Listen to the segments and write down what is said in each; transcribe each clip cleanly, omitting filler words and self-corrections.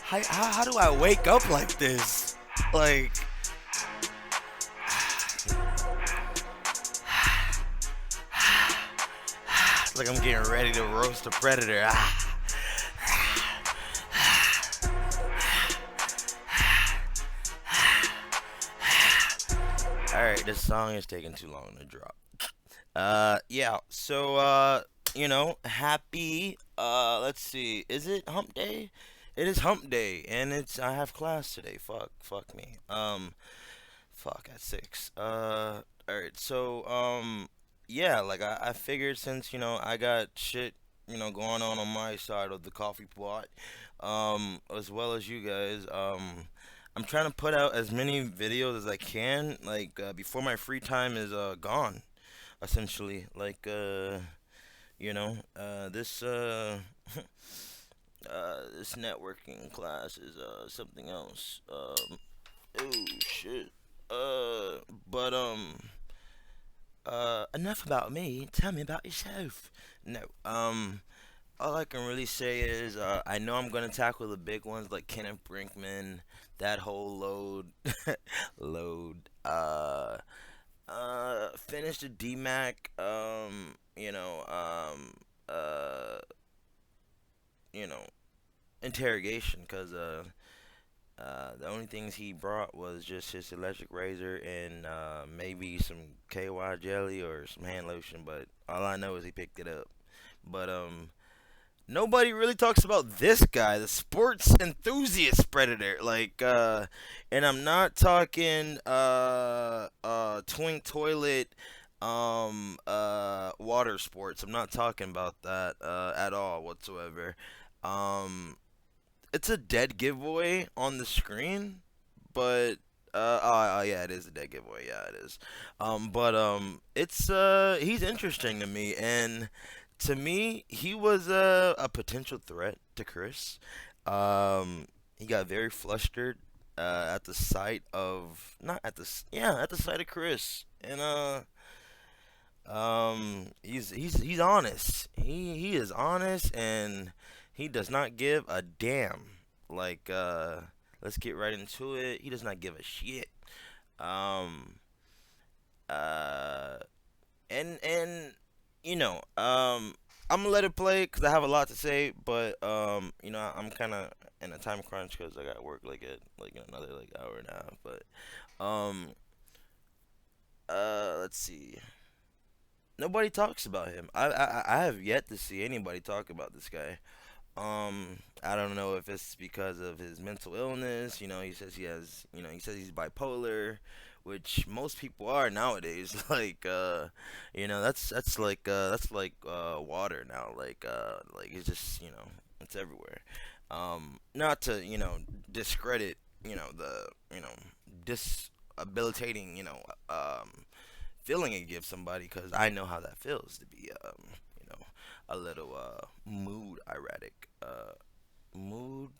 How do I wake up like this? Like, like I'm getting ready to roast a predator. Alright, this song is taking too long to drop. Yeah, so, happy, let's see, is it hump day? It is hump day, and I have class today. Fuck me. Fuck at 6. Alright, so, yeah, like, I figured since, I got shit, going on my side of the coffee pot, as well as you guys, I'm trying to put out as many videos as I can, like, before my free time is, gone, essentially. Like, this, this networking class is, something else. Oh, shit. Uh, but, enough about me. Tell me about yourself. No, all I can really say is, I know I'm gonna tackle the big ones like Kenneth Brinkman, that whole load, load. Finish the DMAC. Uh, you know, interrogation, cause the only things he brought was just his electric razor and maybe some KY jelly or some hand lotion. But all I know is he picked it up. But nobody really talks about this guy, the sports enthusiast predator. Like, and I'm not talking twink toilet, water sports. I'm not talking about that at all whatsoever. Um, it's a dead giveaway on the screen, but yeah, it is a dead giveaway. Yeah, it is. But it's he's interesting to me, and to me, he was a potential threat to Chris. He got very flustered at the sight of not at the yeah, at the sight of Chris, and he's honest. He is honest, and he does not give a damn. Like, let's get right into it. He does not give a shit. Um uh and I'm gonna let it play because I have a lot to say, but I'm kind of in a time crunch because I got work like at like in another like hour and a half. But let's see. Nobody talks about him. I have yet to see anybody talk about this guy. I don't know if it's because of his mental illness. He says he says he's bipolar, which most people are nowadays. Like, that's like water now. Like it's just it's everywhere. Not to discredit the disabilitating feeling it gives somebody, because I know how that feels to be you know a little mood erratic. Mood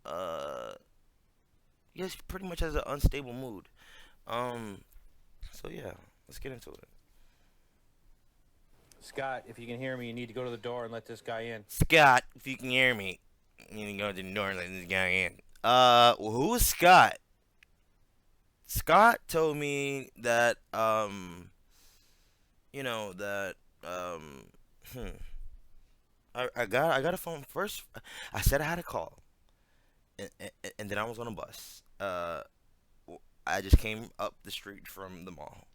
uh yes, pretty much has an unstable mood. Um so yeah, let's get into it. Scott, if you can hear me, you need to go to the door and let this guy in. Scott, if you can hear me, you need to go to the door and let this guy in. Who is Scott? Scott told me that that hmm, I got a phone first. I said I had a call, and then I was on a bus. I just came up the street from the mall.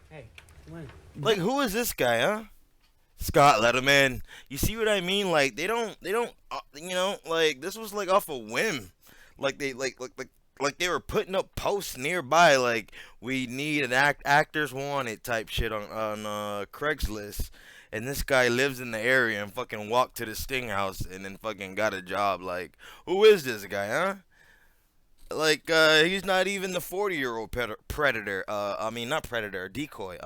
Hey, come on. Like, who is this guy, huh? Scott, let him in. You see what I mean? Like, they don't, like, this was like off a whim. Like like they were putting up posts nearby, like, we need an actors wanted type shit on Craigslist. And this guy lives in the area and fucking walked to the Sting House and then fucking got a job. Like, who is this guy, huh? Like, he's not even the 40-year-old predator. I mean, not predator, decoy.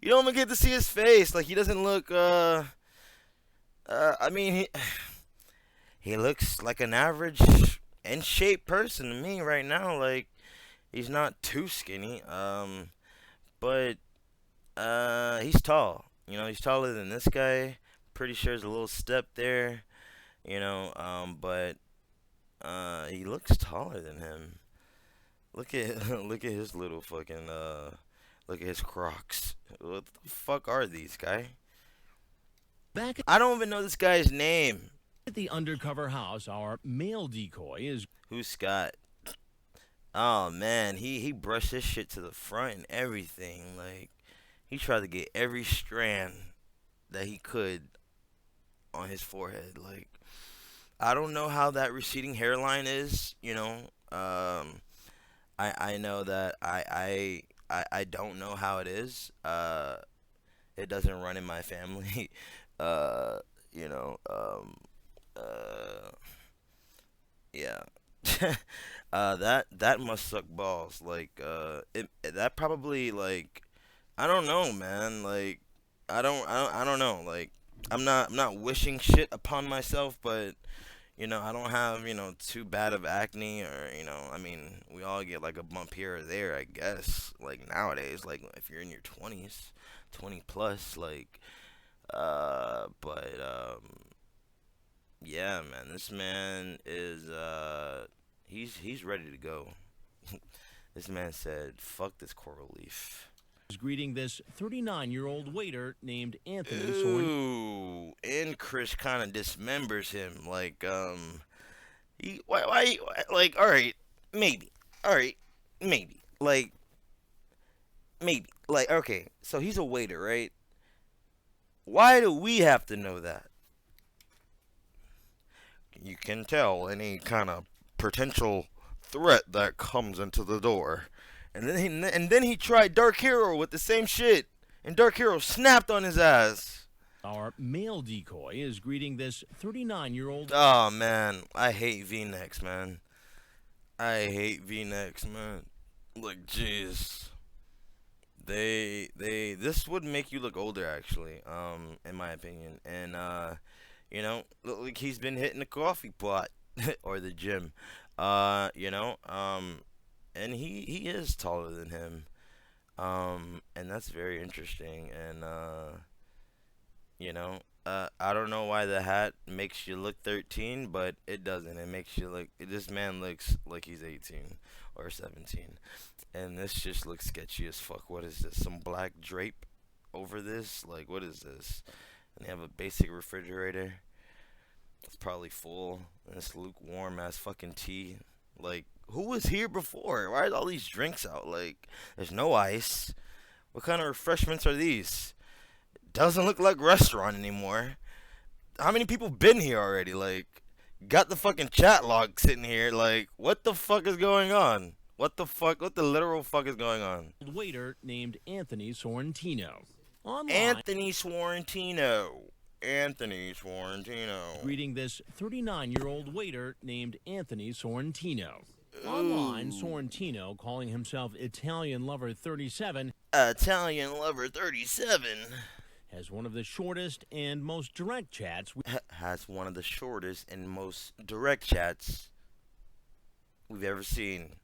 You don't even get to see his face. Like, he doesn't look. I mean, he looks like an average in shape person to me right now. Like, he's not too skinny. But he's tall. He's taller than this guy. Pretty sure there's a little step there. But he looks taller than him. Look at look at his little fucking look at his Crocs. What the fuck are these, guy? Back I don't even know this guy's name. at the undercover house, our male decoy is Who's Scott? Oh man, he brushed his shit to the front and everything. Like he tried to get every strand that he could on his forehead. Like I don't know how that receding hairline is. I know that I don't know how it is. It doesn't run in my family. uh, you know. Uh, yeah. That must suck balls. Like that probably like I don't know, man. Like I don't know. Like I'm not wishing shit upon myself, but I don't have too bad of acne or I mean we all get like a bump here or there, I guess. Like nowadays, like if you're in your 20s, 20 plus, like but yeah, man, this man is he's ready to go. This man said, "Fuck this coral leaf." greeting this 39-year-old waiter named Anthony Ooh, and Chris kind of dismembers him. Like, he like, all right, maybe, all right, maybe, like, okay, so he's a waiter, right? Why do we have to know that? You can tell any kind of potential threat that comes into the door. And then he tried Dark Hero with the same shit, and Dark Hero snapped on his ass. Our male decoy is greeting this 39-year-old. Oh man, I hate V-necks, man. I hate V-necks, man. Like, jeez. This would make you look older, actually, in my opinion. And, look like he's been hitting the coffee pot or the gym. And he is taller than him. And that's very interesting. And, I don't know why the hat makes you look 13, but it doesn't. It makes you look, this man looks like he's 18 or 17. And this just looks sketchy as fuck. What is this? Some black drape over this? Like, what is this? And they have a basic refrigerator. It's probably full. And it's lukewarm ass fucking tea. Like, who was here before? Why are all these drinks out? Like, there's no ice. What kind of refreshments are these? Doesn't look like restaurant anymore. How many people been here already? Like, got the fucking chat log sitting here. Like, what the fuck is going on? What the fuck? What the literal fuck is going on? Waiter named Anthony Sorrentino. Online, Anthony Sorrentino. Anthony Sorrentino. greeting this 39-year-old waiter named Anthony Sorrentino. Online, Sorrentino, calling himself Italian Lover 37, Italian Lover 37. has one of the shortest and most direct chats Has one of the shortest and most direct chats we've ever seen.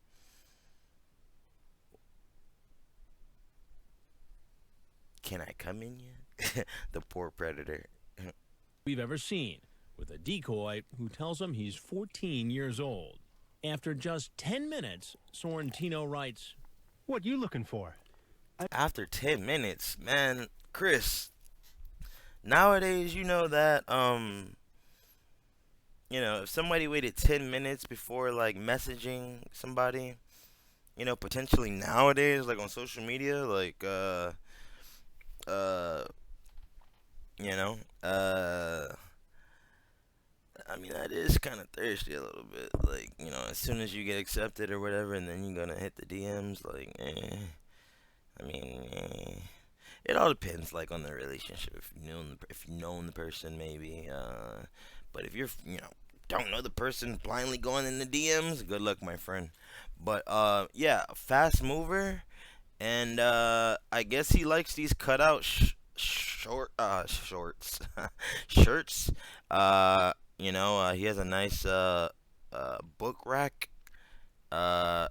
Can I come in yet? The poor predator. we've ever seen, with a decoy who tells him he's 14 years old. After just 10 minutes, Sorrentino writes, What you looking for? After 10 minutes, man, Chris, nowadays, that, if somebody waited 10 minutes before, like, messaging somebody, potentially nowadays, like, on social media, like, I mean, that is kind of thirsty a little bit. Like, as soon as you get accepted or whatever, and then you're gonna hit the DMs, like, I mean, it all depends, like, on the relationship. If you known the person, maybe. But if you're, don't know the person, blindly going in the DMs, good luck, my friend. But yeah, fast mover, and I guess he likes these cutout shorts, shirts. He has a nice book rack. I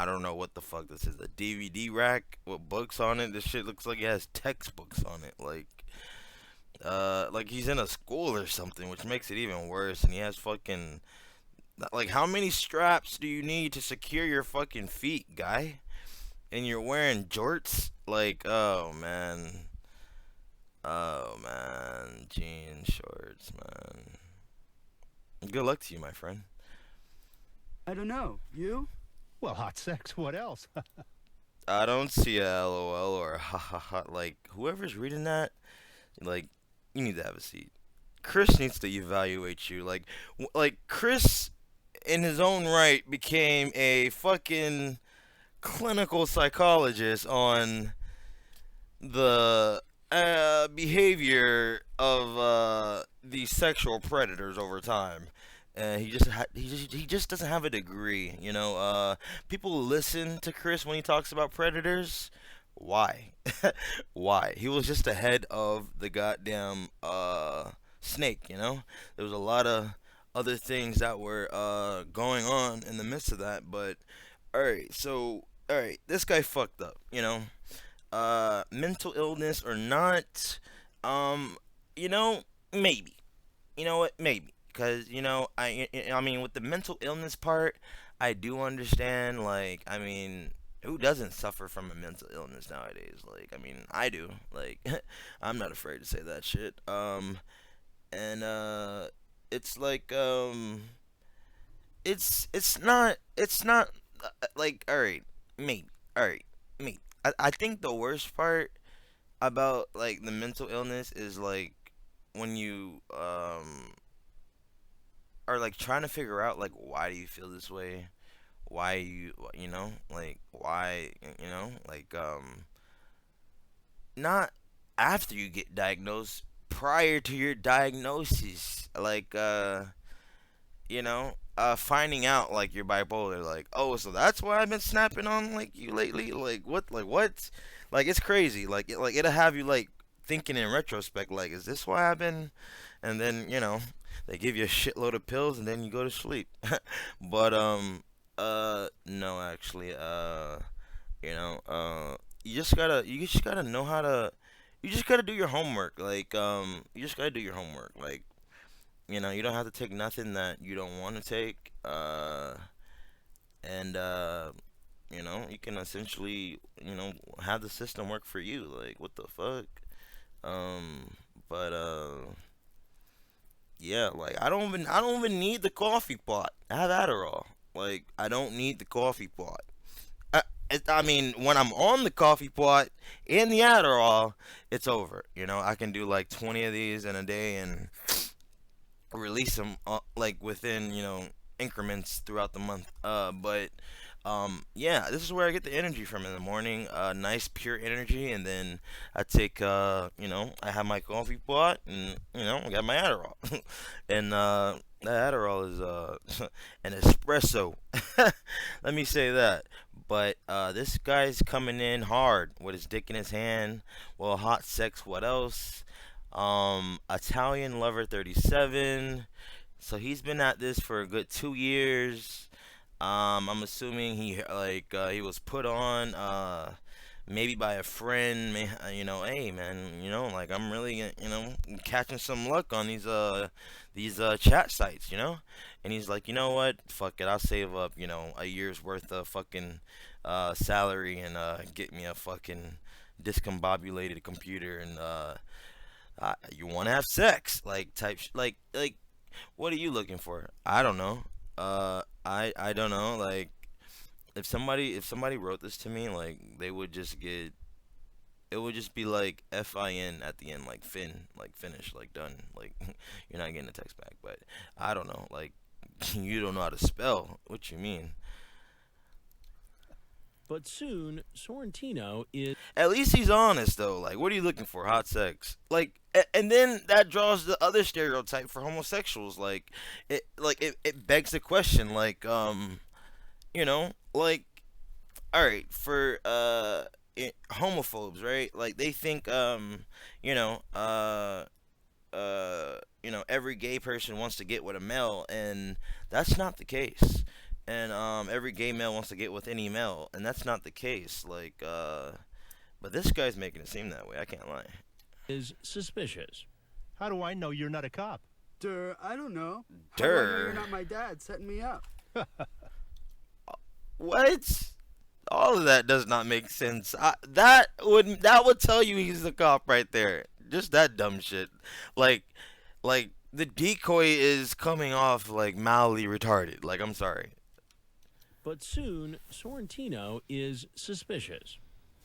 don't know what the fuck this is. A DVD rack with books on it. This shit looks like it has textbooks on it. Like, like he's in a school or something, which makes it even worse. And he has fucking like, how many straps do you need to secure your fucking feet, guy? And you're wearing jorts? Like, oh man, jean shorts, man. Good luck to you, my friend. I don't know. You? Well, hot sex, what else? I don't see a LOL or a ha ha ha. Like, whoever's reading that, like, you need to have a seat. Chris needs to evaluate you. Like Chris, in his own right, became a fucking clinical psychologist on the behavior of these sexual predators over time. And he just doesn't have a degree, you know. People listen to Chris when he talks about predators. Why? Why? He was just the head of the goddamn snake, you know. There was a lot of other things that were going on in the midst of that, but all right, this guy fucked up, you know. Mental illness or not, you know, maybe. You know what? Maybe. Because, you know, I mean, with the mental illness part, I do understand. Like, I mean, who doesn't suffer from a mental illness nowadays? Like, I mean, I do. Like, I'm not afraid to say that shit. And, it's like, it's not, like, alright, maybe. Alright, maybe. I think the worst part about, like, the mental illness is, like, when you, are like trying to figure out like why do you feel this way, why you know, like why, you know, like not after you get diagnosed, prior to your diagnosis, like you know, finding out like you're bipolar, like, oh, so that's why I've been snapping on like you lately, like what, like it's crazy, like it'll have you like thinking in retrospect, like, is this why I've been, and then, you know, they give you a shitload of pills and then you go to sleep. But no, actually, you know, you just gotta know how to, you just gotta do your homework. Like, you just gotta do your homework. Like, you know, you don't have to take nothing that you don't want to take. And you know, you can essentially, you know, have the system work for you. Like, what the fuck? But yeah, like I don't even need the coffee pot. I have Adderall. Like, I don't need the coffee pot. I mean, when I'm on the coffee pot and the Adderall, it's over. You know, I can do like 20 of these in a day and release them like within, you know, increments throughout the month. But yeah, this is where I get the energy from in the morning. Nice pure energy, and then I take you know, I have my coffee pot, and, you know, I got my Adderall, and that Adderall is an espresso. Let me say that. But this guy's coming in hard with his dick in his hand. Well, hot sex. What else? Italian lover 37. So he's been at this for a good 2 years. I'm assuming he was put on maybe by a friend, you know, hey man, you know, like I'm really, you know, catching some luck on these chat sites, you know, and he's like, you know what, fuck it, I'll save up, you know, a year's worth of fucking salary and get me a fucking discombobulated computer and you want to have sex, like like what are you looking for? I don't know. I don't know. Like, if somebody wrote this to me, like they would just get, it would just be like FIN at the end, like fin, like finish, like done. Like you're not getting a text back. But I don't know. Like you don't know how to spell. What you mean? But soon, Sorrentino is At least he's honest though. Like, what are you looking for? Hot sex. Like, and then that draws the other stereotype for homosexuals. It begs the question. Like, you know, like, all right, for homophobes, right? Like, they think, you know, you know, every gay person wants to get with a male, and that's not the case. And every gay male wants to get with any male, and that's not the case. Like, but this guy's making it seem that way. I can't lie. suspicious. How do I know you're not a cop? I don't know. How do I know Durr. you're not my dad setting me up? What? All of that does not make sense. That would tell you he's the cop right there. Just that dumb shit. Like like the decoy is coming off like mildly retarded. Like I'm sorry. But soon, Sorrentino is suspicious.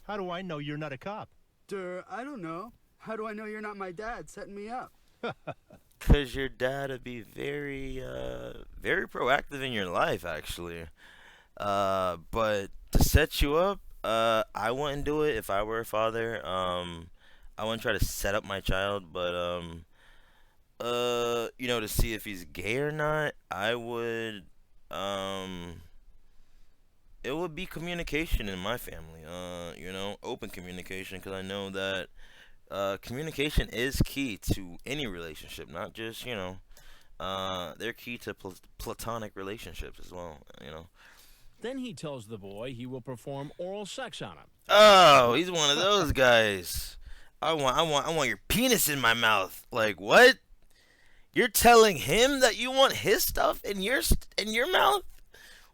How do I know you're not a cop? I don't know. How do I know you're not my dad setting me up? Cause your dad would be very proactive in your life actually. But to set you up, I wouldn't do it if I were a father. I wouldn't try to set up my child, but to see if he's gay or not, I would it would be communication in my family. Open communication, because I know that communication is key to any relationship, not just they're key to platonic relationships as well. Then he tells the boy he will perform oral sex on him. Oh, he's one of those guys. I want your penis in my mouth. Like what? You're telling him that you want his stuff in your mouth?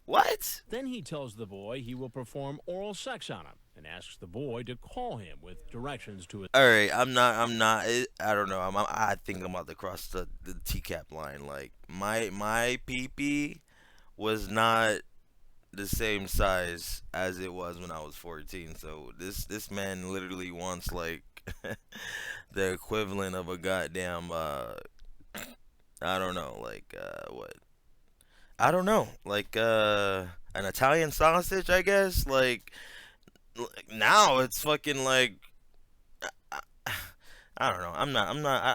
What? Then he tells the boy he will perform oral sex on him and asks the boy to call him with directions to his. All right, I'm not. I don't know. I think I'm about to cross the Tcap line. Like my pee was not the same size as it was when I was 14. So this man literally wants like the equivalent of a goddamn I don't know, like what? I don't know, like an Italian sausage, I guess. Like now it's fucking like I don't know.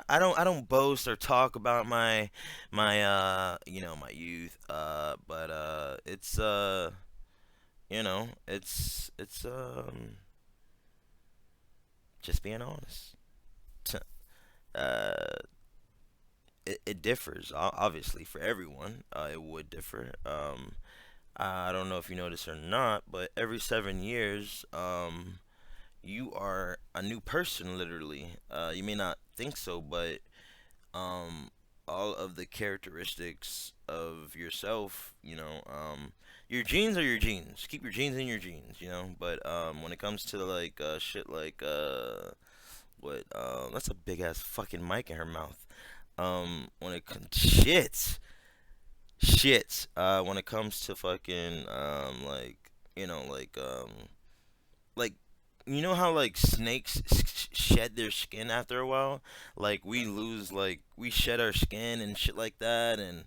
I don't boast or talk about my youth. But it's just being honest. Uh, it differs obviously for everyone. It would differ. I don't know if you know this or not, but every 7 years, you are a new person, literally. You may not think so, but all of the characteristics of yourself, your genes are your genes. Keep your genes in your genes, But when it comes to like shit like what that's a big ass fucking mic in her mouth. When it comes shit, when it comes to fucking like how like snakes shed their skin after a while, like we shed our skin and shit like that, and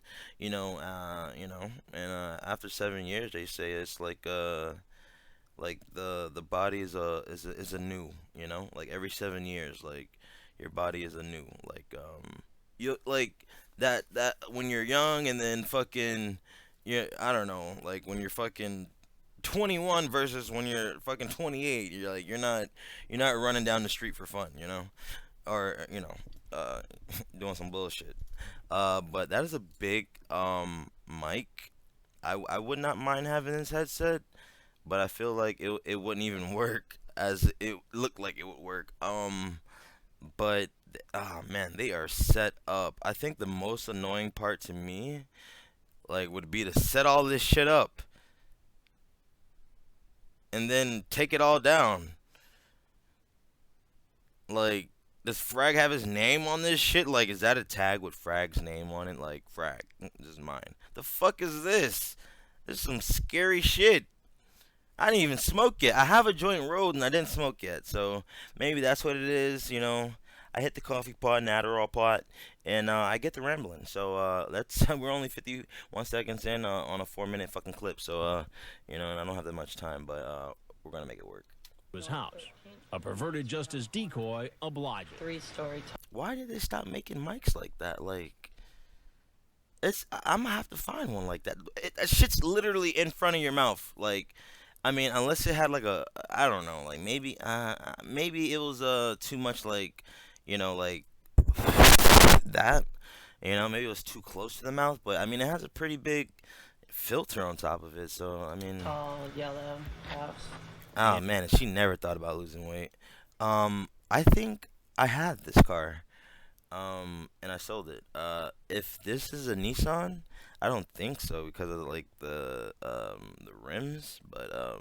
after 7 years they say it's like the body is a new, like every 7 years, like your body is a new, like you like that when you're young, and then fucking I don't know, like when you're fucking 21 versus when you're fucking 28, you're like you're not running down the street for fun, or doing some bullshit. But that is a big mic. I would not mind having this headset, but I feel like it wouldn't even work as it looked like it would work. But oh man, they are set up. I think the most annoying part to me, like, would be to set all this shit up and then take it all down. Like, does Frag have his name on this shit? Like, is that a tag with Frag's name on it? Like, Frag, this is mine. The fuck is this? This is some scary shit. I didn't even smoke yet. I have a joint rolled and I didn't smoke yet. So maybe that's what it is, I hit the coffee pot and Adderall pot, and I get the rambling. So we're only 51 seconds in on a 4-minute fucking clip. So and I don't have that much time, but we're gonna make it work. His house. A perverted justice decoy obliges. 3-story. Why did they stop making mics like that? Like, I'm gonna have to find one like that. That shit's literally in front of your mouth. Like, I mean, unless it had like I don't know, like maybe it was too much like, like that, maybe it was too close to the mouth, but I mean it has a pretty big filter on top of it, so I mean. Tall yellow house. Oh man, and she never thought about losing weight. I think I had this car. and I sold it. If this is a Nissan, I don't think so because of like the rims. But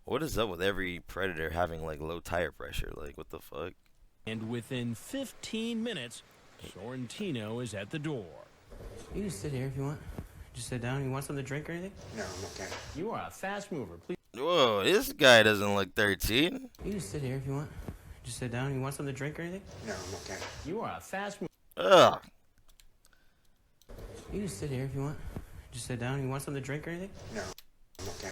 what is up with every Predator having like low tire pressure? Like what the fuck? And within 15 minutes, Sorrentino is at the door. You can sit here if you want. Just sit down. You want something to drink or anything? No, I'm okay. You are a fast mover. Please. Whoa, this guy doesn't look 13. You can sit here if you want. Just sit down. You want something to drink or anything? No, I'm okay. You are a fast mover. Ugh. You can sit here if you want. Just sit down. You want something to drink or anything? No, I'm okay.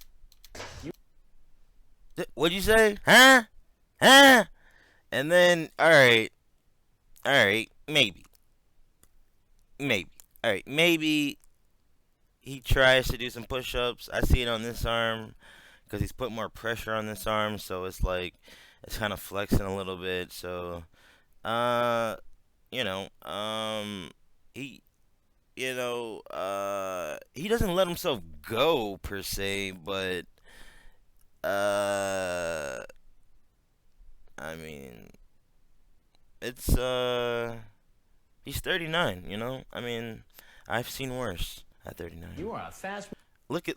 What'd you say? Huh? Huh? And then, alright, maybe. Alright, maybe he tries to do some push-ups. I see it on this arm because he's put more pressure on this arm, so it's like, it's kind of flexing a little bit, so, he doesn't let himself go, per se, but, I mean, it's, he's 39, you know? I mean, I've seen worse at 39. You are a fast Look at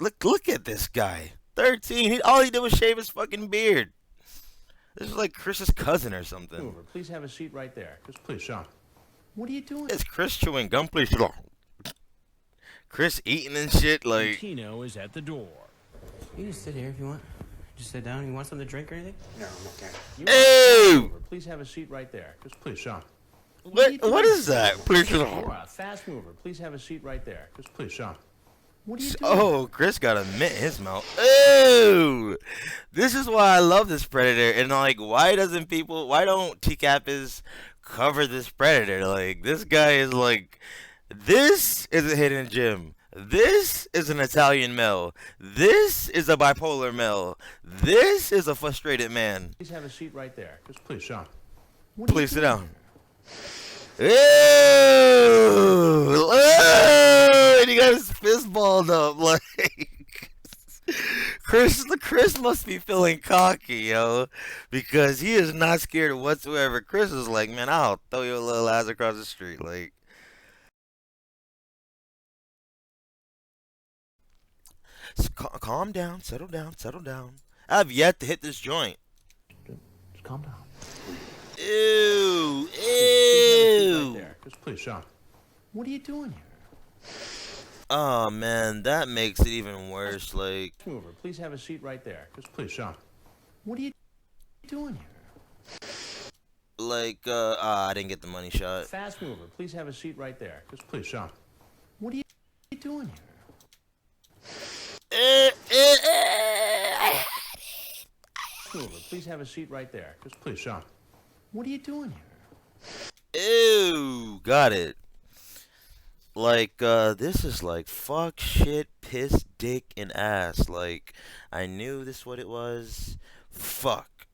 this guy. 13. All he did was shave his fucking beard. This is like Chris's cousin or something. mover. Please have a seat right there. Just please, Sean. What are you doing? It's Chris chewing gum, please. Chris eating and shit, like. Sorrentino is at the door. You can sit here if you want. Just sit down. You want something to drink or anything? No, I'm okay. You are a fast Ew! mover. Please have a seat right there. Just please, Sean. What is that? Please. You are a fast mover. Please have a seat right there. Just please, Sean. What are you doing? Oh, Chris got a mint in his mouth. Ew! This is why I love this Predator. And, like, why don't Tcap cover this Predator? Like, this guy is like, this is a hidden gem. This is an Italian male. This is a bipolar male. This is a frustrated man. Please have a seat right there. Just please, Sean. Please sit down. Ew! And he got his fist balled up, like Chris must be feeling cocky, yo, because he is not scared whatsoever. Chris is like, man, I'll throw your little ass across the street, like. Calm down, settle down. I've yet to hit this joint. Just calm down. Ew! Please have a seat right Ew! there. Just please, Sean. What are you doing here? Oh man, that makes it even worse. Like, Mover, please have a seat right there. Just please, Sean. What are you doing here? I didn't get the money shot. Fast mover, please have a seat right there. Just please, Sean. What are you doing here? Mover, please have a seat right there. Just please, Sean. What are you doing here? Ew, got it. Like, this is like fuck, shit, piss, dick, and ass. Like, I knew this what it was. Fuck.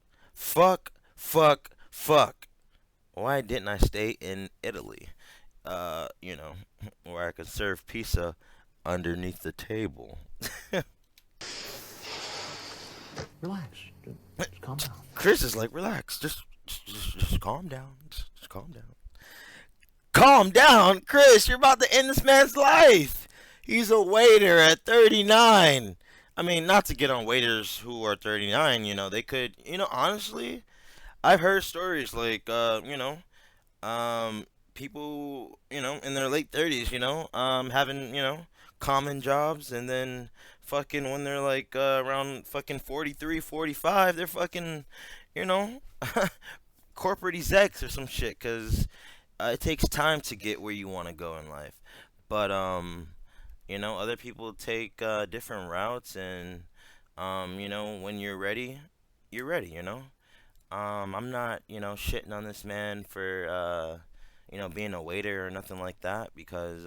Why didn't I stay in Italy? Where I could serve pizza underneath the table. Relax. Just calm down. Chris is like, relax, just calm down. Just calm down. Calm down, Chris. You're about to end this man's life. He's a waiter at 39. I mean, not to get on waiters who are 39. They could. Honestly, I've heard stories like, people, in their late 30s, having, common jobs, and then fucking when they're like around fucking 43, 45, they're fucking, corporate execs or some shit, because it takes time to get where you want to go in life. But other people take different routes, and when you're ready, you're ready. I'm not shitting on this man for being a waiter or nothing like that, because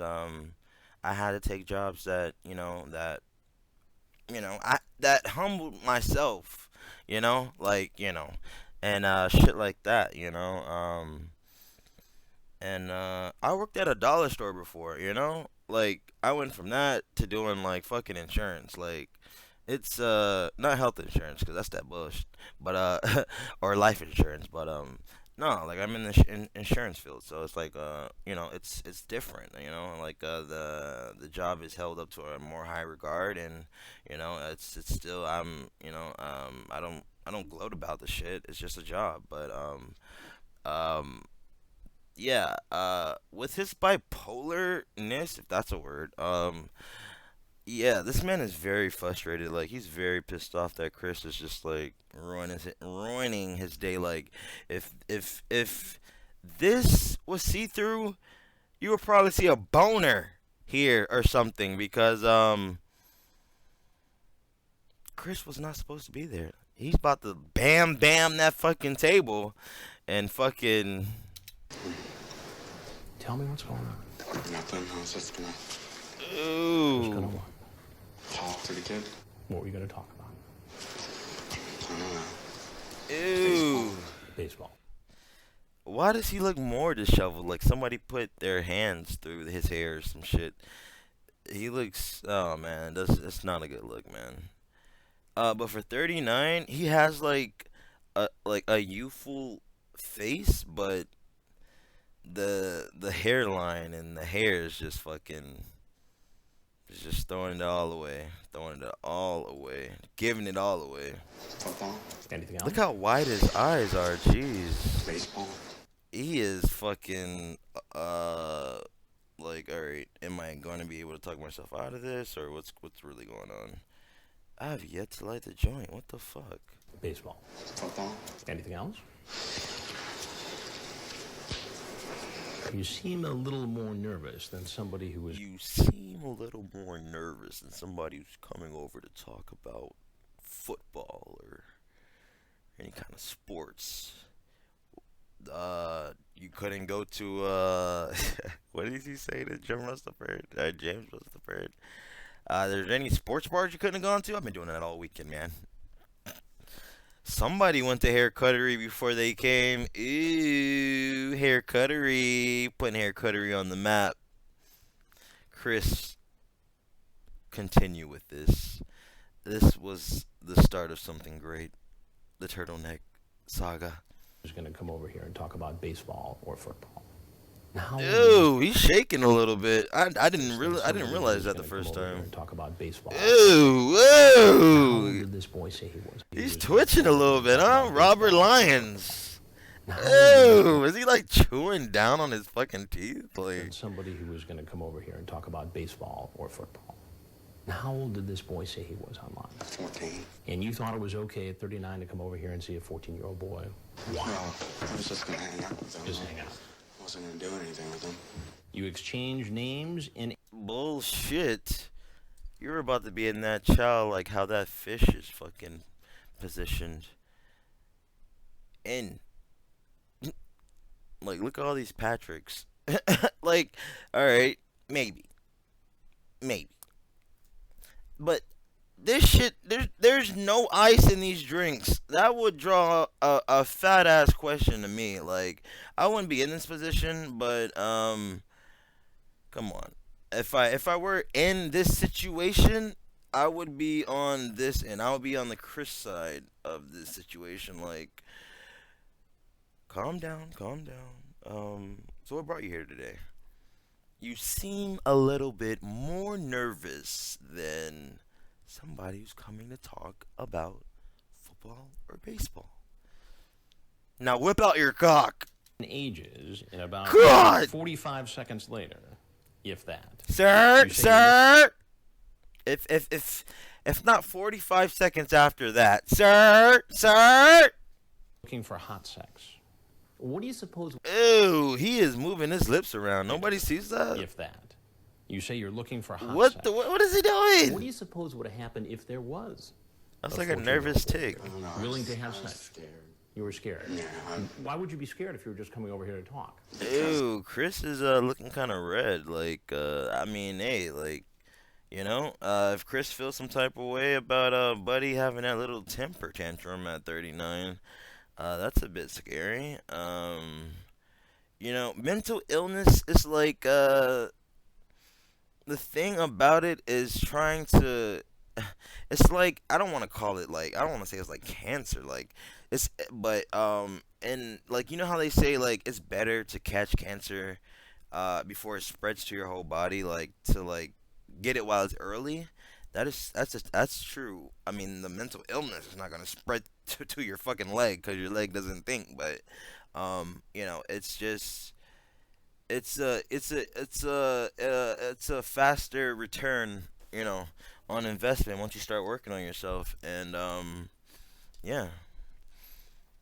I had to take jobs that that humbled myself, and shit like that, and I worked at a dollar store before, like I went from that to doing like fucking insurance, like it's not health insurance, because that's that bullshit, but or life insurance, but No, like I'm in the insurance field, so it's like you know, it's different. You know, like the job is held up to a more high regard, and you know, it's still you know, I don't gloat about the shit. It's just a job, but um yeah, with his bipolarness, if that's a word, yeah, this man is very frustrated. Like he's very pissed off that Chris is just like ruining his day. Like if this was see through, you would probably see a boner here or something because Chris was not supposed to be there. He's about to bam bam that fucking table and fucking Tell me what's going on. Nothing. I was just gonna What's going ooh. on? talk to the kid. What were you going to talk about? I don't know. Ew. Baseball. Why does he look more disheveled? Like somebody put their hands through his hair or some shit. He looks. Oh man, that's not a good look, man. But for 39, he has like a youthful face, but the hairline and the hair is just fucking. It's just throwing it all away, giving it all away. Football, Anything else? Look how wide his eyes are. Jeez. baseball. He is fucking like, all right, am I going to be able to talk myself out of this, or what's really going on? I have yet to light the joint. What the fuck? Baseball. Football. Anything else? You seem a little more nervous than somebody who was. You seem a little more nervous than somebody who's coming over to talk about football or any kind of sports. You couldn't go to what did he say to Jim Rutherford? James Rutherford. There's any sports bars you couldn't have gone to? I've been doing that all weekend, man. Somebody went to hair cuttery before they came. Ooh, hair cuttery. Putting hair cuttery on the map. Chris, continue with this. This was the start of something great. The turtleneck saga. Was going to come over here and talk about baseball or football. Now, Ooh, he's shaking a little bit. I didn't realize that the first time. Talk about baseball. Ooh, How ooh. did this boy say he was? He's twitching a little bit, huh? Robert Lyons. Now, Ooh, is he like chewing down on his fucking teeth? Like, and somebody who was going to come over here and talk about baseball or football. Now, how old did this boy say he was online? 14. And you thought it was okay at 39 to come over here and see a 14-year-old boy? Wow. I was just gonna hang out with him. Just hang out. I wasn't gonna do anything with him. You exchange names and bullshit. You're about to be in that chow like how that fish is fucking positioned. And like, look at all these Patricks. Like, alright, maybe. But this shit, there's no ice in these drinks. That would draw a fat ass question to me. Like, I wouldn't be in this position, but come on. If I were in this situation, I would be on this end. I would be on the Chris side of this situation. Like, calm down. So what brought you here today? You seem a little bit more nervous than somebody who's coming to talk about football or baseball. Now whip out your cock. ages in about God! 45 seconds later, if that. Sir, You say sir. If not 45 seconds after that, sir. Looking for hot sex. What do you suppose Ew, he is moving his lips around. Nobody sees that. if that? You say you're looking for hot What sex. what is he What doing? do you suppose would have happened if there was? That's a like a 14-year-old nervous boy? tick. I don't know. Willing to have I was sex. scared. You were scared. Yeah. Why would you be scared if you were just coming over here to talk? Ew, Chris is looking kind of red. Like, I mean, hey, like, you know, if Chris feels some type of way about Buddy having that little temper tantrum at 39, that's a bit scary. You know, mental illness is like the thing about it is trying to it's like I don't want to call it like I don't want to say it's like cancer, like it's but and like you know how they say like it's better to catch cancer before it spreads to your whole body, like to like get it while it's early. That's true. I mean, the mental illness is not gonna spread to your fucking leg because your leg doesn't think. But you know, it's just it's a faster return, you know, on investment once you start working on yourself. And yeah.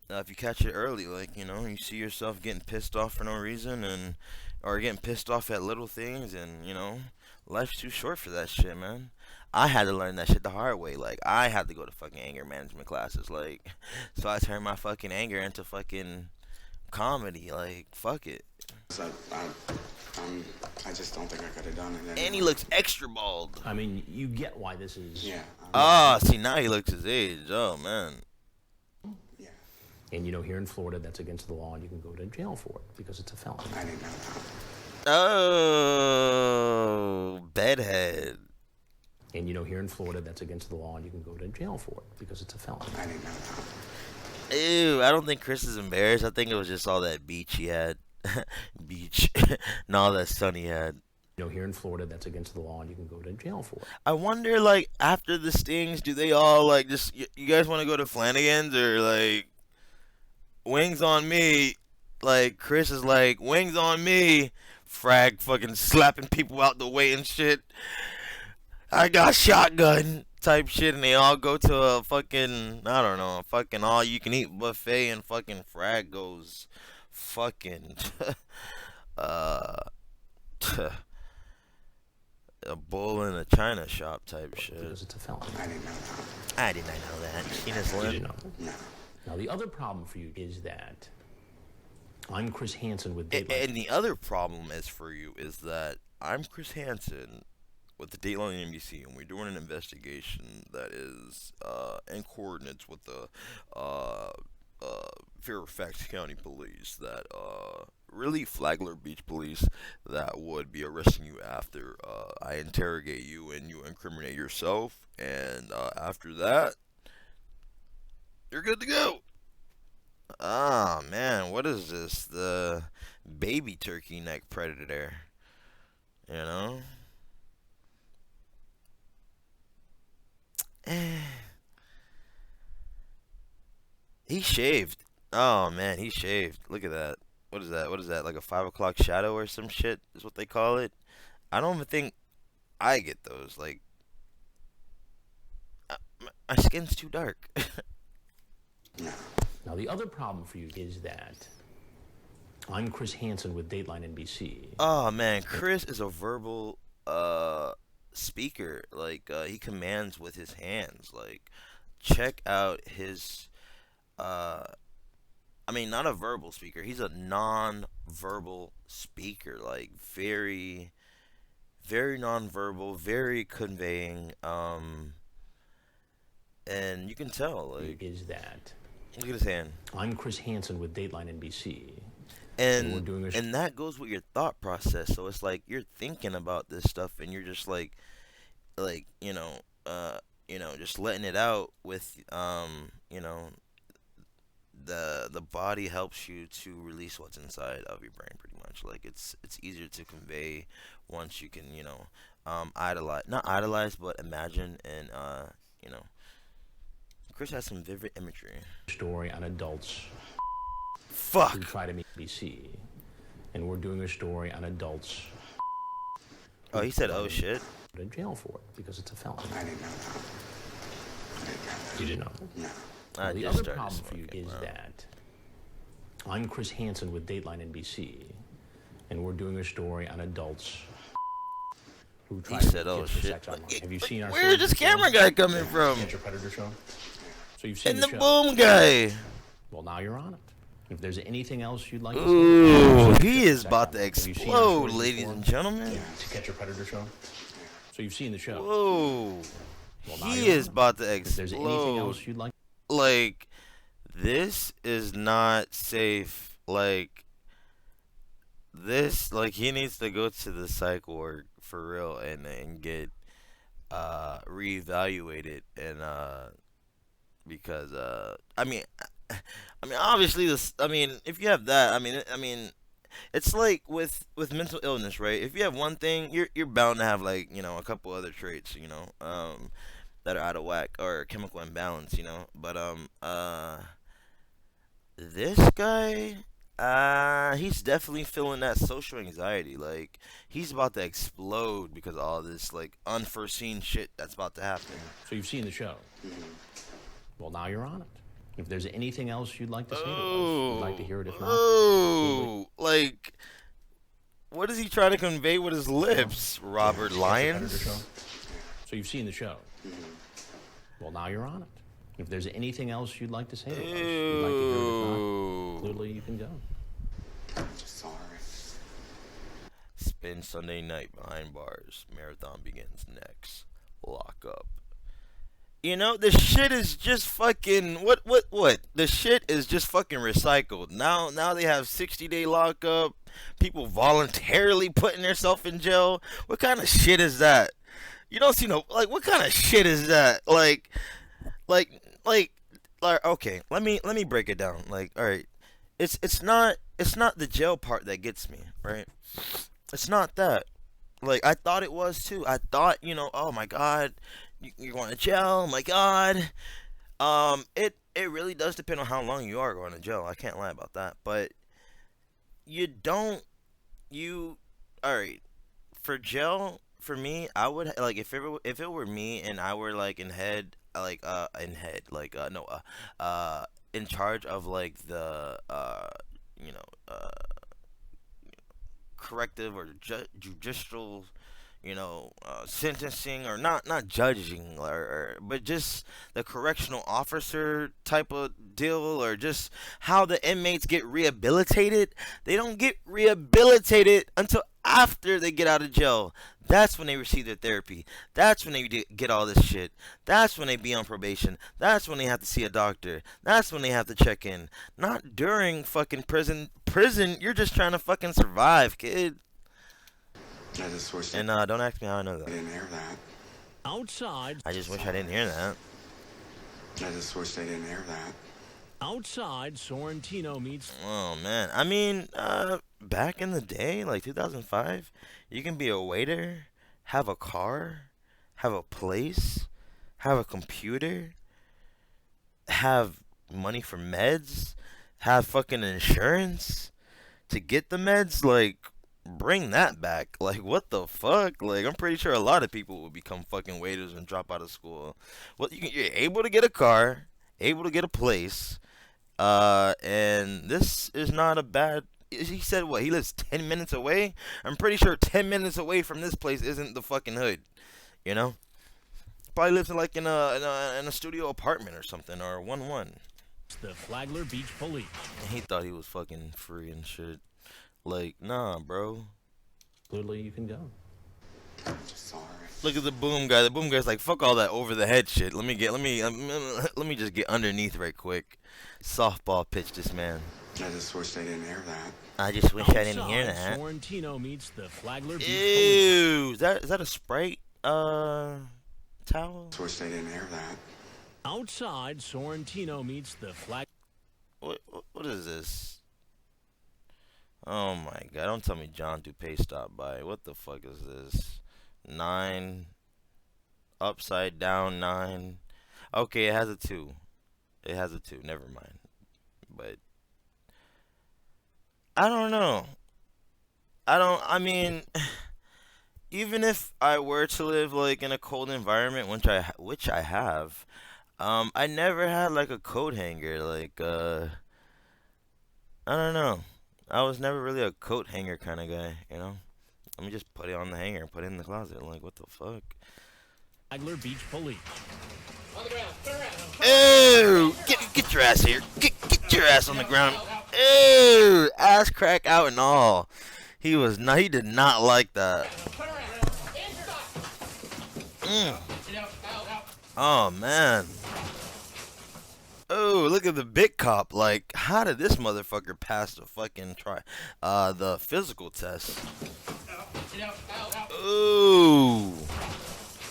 If you catch it early, like you know, you see yourself getting pissed off for no reason, and or getting pissed off at little things, and you know, life's too short for that shit, man. I had to learn that shit the hard way. Like I had to go to fucking anger management classes, like, so I turned my fucking anger into fucking comedy. Like, fuck it. So I just don't think I could have done it anyway. And he looks extra bald. I mean, you get why this is. Yeah. Ah, see now he looks his age. Oh man. Yeah. And you know, here in Florida, that's against the law, and you can go to jail for it because it's a felony. I didn't know that. Oh, bedhead. And you know, here in Florida, that's against the law, and you can go to jail for it because it's a felony. I didn't know that. Ew, I don't think Chris is embarrassed. I think it was just all that beach he had. Beach. And all that sun he had. You know, here in Florida, that's against the law, and you can go to jail for it. I wonder, like, after the stings, do they all, like, just, you guys want to go to Flanagan's, or, like, wings on me? Like, Chris is like, wings on me. Frag fucking slapping people out the way and shit. I got shotgun type shit, and they all go to a fucking, I don't know, a fucking all-you-can-eat buffet, and fucking Frag goes fucking, a bull in a china shop type shit. Because it's a felony. I didn't know that. I did not know that. Sheena's Did you lip. know? No. Now, the other problem for you is that I'm Chris Hansen with And, Dateline. and the other problem is for you is that I'm Chris Hansen with the Dateline NBC, and we're doing an investigation that is in coordinates with the Fairfax County Police, that really Flagler Beach Police, that would be arresting you after I interrogate you and you incriminate yourself, and after that, you're good to go. Ah, man, what is this? The baby turkey neck predator. You know? He shaved. Oh, man, he shaved. Look at that. What is that? What is that? Like a 5 o'clock shadow or some shit is what they call it? I don't even think I get those. Like, my skin's too dark. No. Now, the other problem for you is that I'm Chris Hansen with Dateline NBC. Oh man, Chris is a verbal speaker. Like he commands with his hands. Like check out his I mean not a verbal speaker. He's a non-verbal speaker. Like very non-verbal, very conveying and you can tell like Is that look at his hand. I'm Chris Hansen with Dateline NBC. And we're doing a and that goes with your thought process. So it's like you're thinking about this stuff, and you're just like just letting it out with the body helps you to release what's inside of your brain, pretty much. Like it's easier to convey once you can not idolize, but imagine and Chris has some vivid imagery. Story on adults Fuck. who try to meet NBC. And we're doing a story on adults Oh, he said, "Oh shit." go to jail for it because it's a felony. I didn't know that. I didn't know that. You didn't know. No. I The just other started problem for you smoking, is bro. that I'm Chris Hansen with Dateline NBC, and we're doing a story on adults who try He to said, meet "Oh kids for shit." sex online. Have you seen our Where's this show? camera guy coming from? Catch a Predator show? So you've seen And the the show. boom guy. Well, now you're on it. If there's anything else you'd like to Ooh, say, he is check about out. to Have you seen our explode, stories ladies before? and gentlemen. To Catch a Predator show? So you've seen the show. Whoa. Well, now He you're is on it. about to If there's anything explode. else you'd like, Like, this is not safe. Like, this, like, he needs to go to the psych ward for real and get reevaluate it, and because obviously this, if you have that, it's like with mental illness, right? If you have one thing, you're bound to have, like, a couple other traits, that are out of whack or chemical imbalance, but this guy, he's definitely feeling that social anxiety. Like, he's about to explode because of all this, like, unforeseen shit that's about to happen. So you've seen the show. Well, now you're on it. If there's anything else you'd like to say to us, we'd like to hear it. If not, like, what is he trying to convey with his lips, Robert Lyons? So you've seen the show. Well, now you're on it. If there's anything else you'd like to say to us, we'd like to hear it. If not, clearly you can go. I'm just sorry. Spin Sunday night behind bars. Marathon begins next. Lock up. The shit is just fucking what? The shit is just fucking recycled. Now they have 60-day lockup. People voluntarily putting themselves in jail. What kind of shit is that? You don't see no, like, what kind of shit is that? Like, okay, let me break it down. Like, all right, it's not the jail part that gets me, right? It's not that. Like, I thought it was too. I thought, oh my god, you're going to jail. Oh my god. It really does depend on how long you are going to jail. I can't lie about that. But all right, for jail, for me, I would, like, if it were me and I were, like, in charge of, like, the corrective or judicial, sentencing, or not judging, but just the correctional officer type of deal, or just how the inmates get rehabilitated. They don't get rehabilitated until after they get out of jail. That's when they receive their therapy. That's when they get all this shit. That's when they be on probation. That's when they have to see a doctor. That's when they have to check in. Not during fucking prison. You're just trying to fucking survive, kid. I just wish And don't ask me how I know I that. didn't hear that. Outside. I just wish I didn't hear that. I just wish they didn't hear that. Outside, Sorrentino meets. Oh man, back in the day, like 2005, you can be a waiter, have a car, have a place, have a computer, have money for meds, have fucking insurance to get the meds. Like, bring that back. Like, what the fuck? Like, I'm pretty sure a lot of people will become fucking waiters and drop out of school. Well, you're able to get a car, able to get a place. And this is not a bad. He said what? He lives 10 minutes away. I'm pretty sure 10 minutes away from this place isn't the fucking hood. Probably lives in, like, in a studio apartment or something, or 1-1. The Flagler Beach Police. And he thought he was fucking free and shit. Like, nah, bro. Clearly you can go. I'm just sorry. Look at the boom guy. The boom guy's like, fuck all that over the head shit. Let me just get underneath right quick. Softball pitch this man. I just wish they didn't hear that. I just wish I didn't hear Outside, that. Sorrentino meets the Flagler Beach Police. Ew, is that a Sprite towel? Just wish they didn't hear that. Outside, Sorrentino meets the Flag. What is this? Oh my god! Don't tell me John Dupay stopped by. What the fuck is this? 9 upside down 9. Okay, it has a 2. It has a 2. Never mind. But I don't know. Even if I were to live, like, in a cold environment, which I have, I never had, like, a coat hanger. Like, I don't know. I was never really a coat hanger kind of guy, Let me just put it on the hanger and put it in the closet. Like, what the fuck? Flagler Beach Police. Ew! Get your ass here. Get your ass on the ground. Ew! Ass crack out and all. He did not like that. Oh man. Oh, look at the big cop. Like, how did this motherfucker pass the fucking the physical test? Ooh.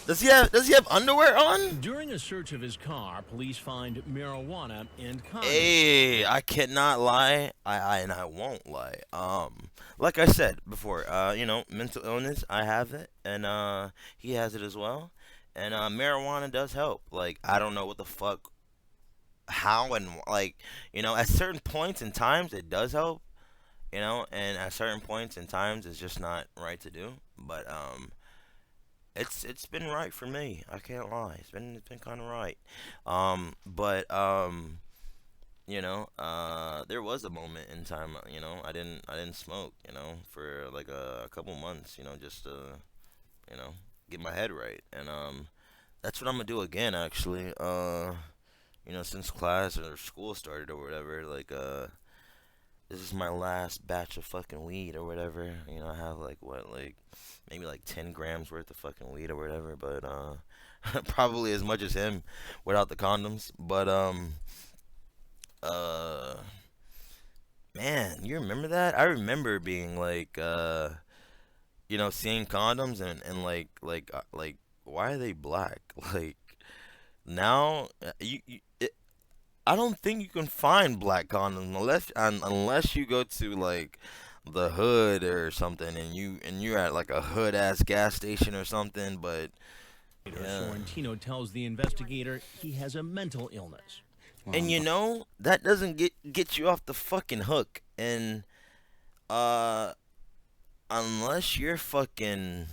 Does he have underwear on? During a search of his car, police find marijuana and condoms. Hey, I cannot lie. And I won't lie. Like I said before, mental illness, I have it, and he has it as well. And marijuana does help. Like, I don't know what the fuck, how, and like, at certain points and times it does help. And at certain points and times it's just not right to do. But it's been right for me. I can't lie. It's been kind of right. But there was a moment in time. I didn't smoke. For like a couple months. Just to get my head right. And that's what I'm gonna do again. Actually. Since class or school started or whatever. Like this is my last batch of fucking weed or whatever. I have maybe like 10 grams worth of fucking weed or whatever, but probably as much as him without the condoms. But man, you remember that? I remember being like seeing condoms and like why are they black? Like now I don't think you can find black condoms unless you go to like the hood or something, and you're at like a hood ass gas station or something. But yeah. Sorrentino tells the investigator he has a mental illness. And that doesn't get you off the fucking hook. And unless you're fucking,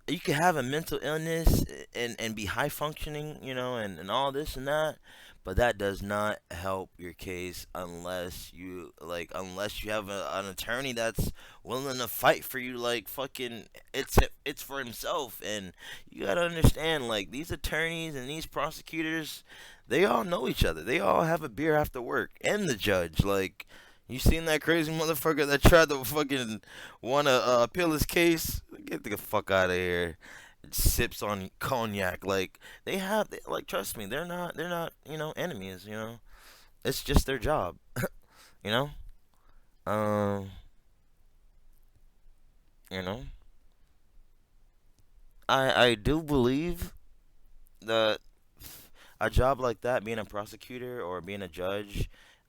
you can have a mental illness and be high functioning, and all this and that. But that does not help your case unless you have an attorney that's willing to fight for you. Like fucking, it's for himself. And you gotta understand, like, these attorneys and these prosecutors, they all know each other. They all have a beer after work. And the judge, like, you seen that crazy motherfucker that tried to fucking wanna appeal his case? Get the fuck out of here. Sips on cognac. Like, trust me, they're not enemies. It's just their job. you know you know I do believe that a job like that, being a prosecutor or being a judge,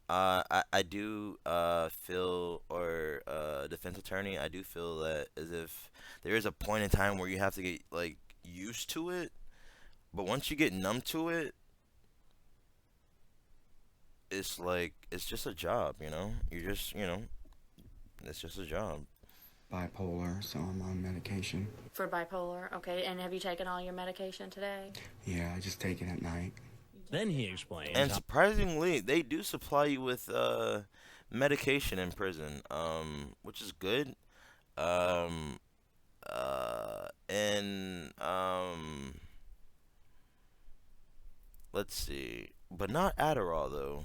I do feel, or defense attorney, I do feel that as if there is a point in time where you have to get like used to it, but once you get numb to it, it's like it's just a job. You're just it's just a job. Bipolar, so I'm on medication. For bipolar, okay. And have you taken all your medication today? Yeah, I just take it at night. Then he explains. And surprisingly, they do supply you with medication in prison, which is good. And let's see, but not Adderall though.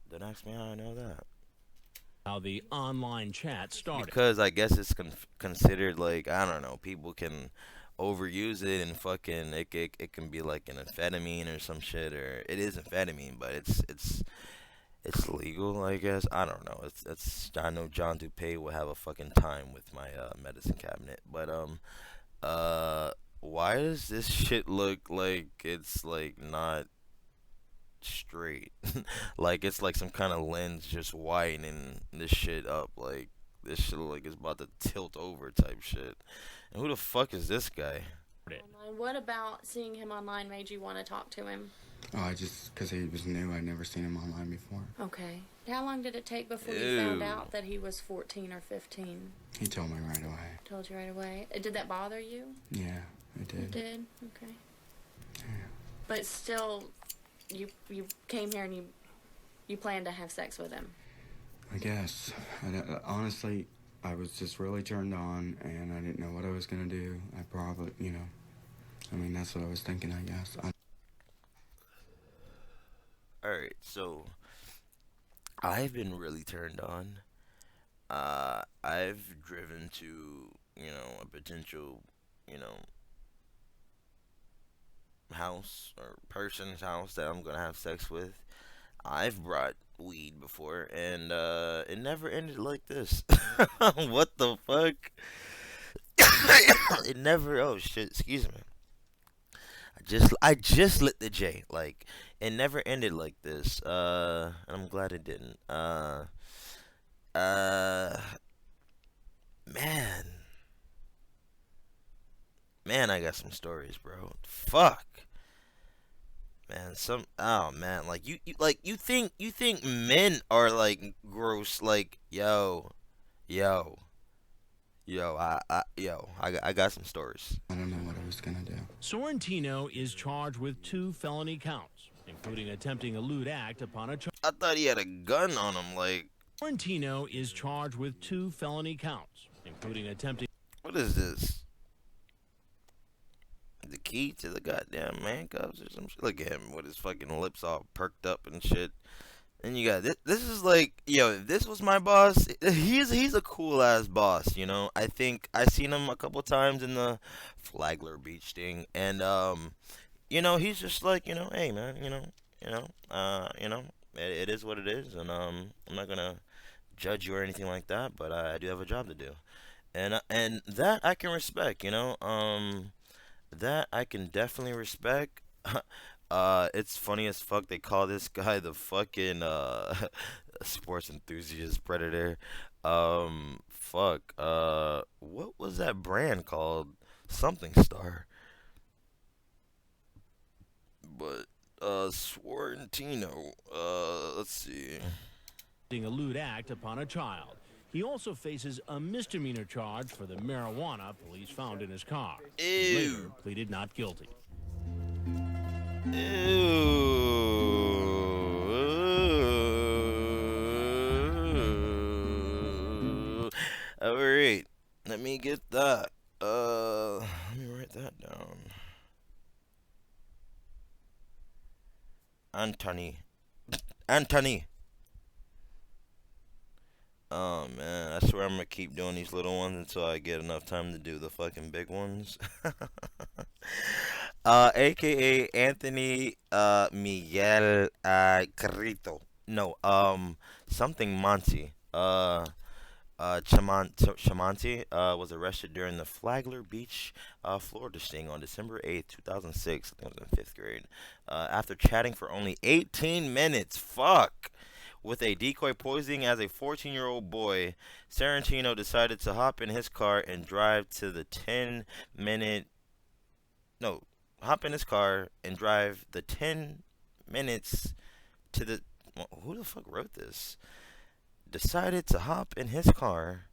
Don't ask me how I know that. How the online chat started. Because I guess it's considered, like, I don't know, people can overuse it and fucking it can be like an amphetamine or some shit, or it is amphetamine, but it's legal, I guess. I don't know. It's I know John DuPay will have a fucking time with my medicine cabinet, but why does this shit look like it's like not straight? Like it's like some kind of lens just widening this shit up. Like this shit look like it's about to tilt over type shit. And who the fuck is this guy? Online. What about seeing him online made you want to talk to him? Oh, because he was new. I'd never seen him online before. Okay. How long did it take before you found out that he was 14 or 15? He told me right away. Told you right away. Did that bother you? Yeah, it did. It did? Okay. Yeah. But still, you came here and you planned to have sex with him? I guess. Honestly, I was just really turned on, and I didn't know what I was going to do. I probably, I mean, that's what I was thinking, I guess. Alright, so I've been really turned on. I've driven to, a potential, house or person's house that I'm gonna have sex with. I've brought weed before, and it never ended like this. What the fuck? It never. Oh shit! Excuse me. I just lit the J. Like it never ended like this. And I'm glad it didn't. Uh, man, man, I got some stories, bro. Fuck, man. Oh man, like you think men are like gross? Like yo. I got some stories. I don't know what I was gonna do. Sorrentino is charged with 2 felony counts, including attempting a lewd act upon a child. I thought he had a gun on him. Like, Sorrentino is charged with 2 felony counts, including attempting. what is this? The key to the goddamn handcuffs or some shit? Look at him with his fucking lips all perked up and shit. And you got this. This is like, yo, if this was my boss, he's a cool ass boss, you know. I think I seen him a couple times in the Flagler Beach thing, and you know, he's just like, you know, hey man, it is what it is, and I'm not gonna judge you or anything like that, but I do have a job to do, and that I can respect, you know, that I can definitely respect. It's funny as fuck. They call this guy the fucking sports enthusiast predator. Fuck. What was that brand called? Something Star. But Sorrentino. Let's see. A lewd act upon a child. He also faces a misdemeanor charge for the marijuana police found in his car. He later Ew. pleaded not guilty. Ew. Alright. Let me get that. Let me write that down. Anthony. Oh man, I swear I'm gonna keep doing these little ones until I get enough time to do the fucking big ones. AKA Anthony Miguel Carrito. No, something Monty. Chamanti was arrested during the Flagler Beach, Florida sting on December 8th, 2006. I think I was in 5th grade. After chatting for only 18 minutes. Fuck. With a decoy posing as a 14-year-old boy, Sorrentino decided to hop in his car and drive to the 10-minute. No, hop in his car and drive the 10 minutes to the. Who the fuck wrote this? Decided to hop in his car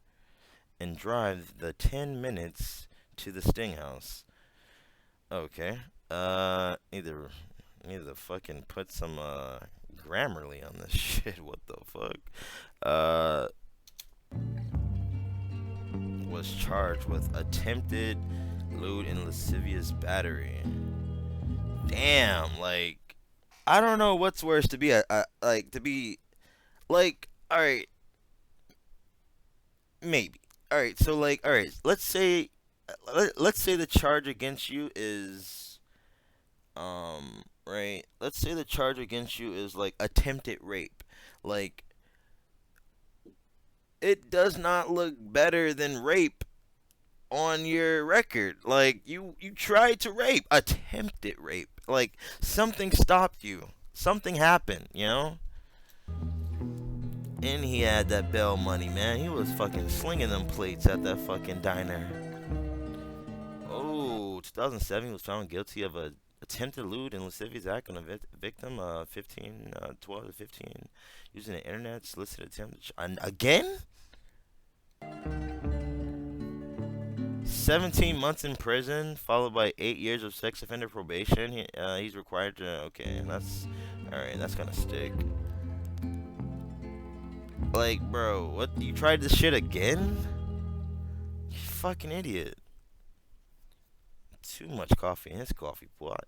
and drive the 10 minutes to the Sting house. Okay. Need to fucking put some Grammarly on this shit. What the fuck? Was charged with attempted lewd and lascivious battery. Damn, like I don't know what's worse to be all right, maybe. All right, so like, all right, let's say the charge against you is, right. Let's say the charge against you is like attempted rape. Like, it does not look better than rape on your record. Like, you tried to rape, attempted rape. Like, something stopped you. Something happened, you know? And he had that bail money, man. He was fucking slinging them plates at that fucking diner. Oh, 2007, he was found guilty of a attempted lewd and lascivious act on a victim, 12 to 15, using the internet, solicited attempt. Again? 17 months in prison, followed by 8 years of sex offender probation. He's required to. Okay, that's all right. That's gonna stick. Like, bro, what? You tried this shit again? You fucking idiot. Too much coffee in his coffee pot.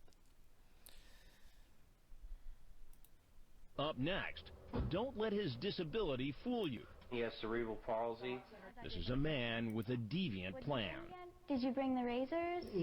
Up next, don't let his disability fool you. He has cerebral palsy. This is a man with a deviant plan. Did you bring the razors?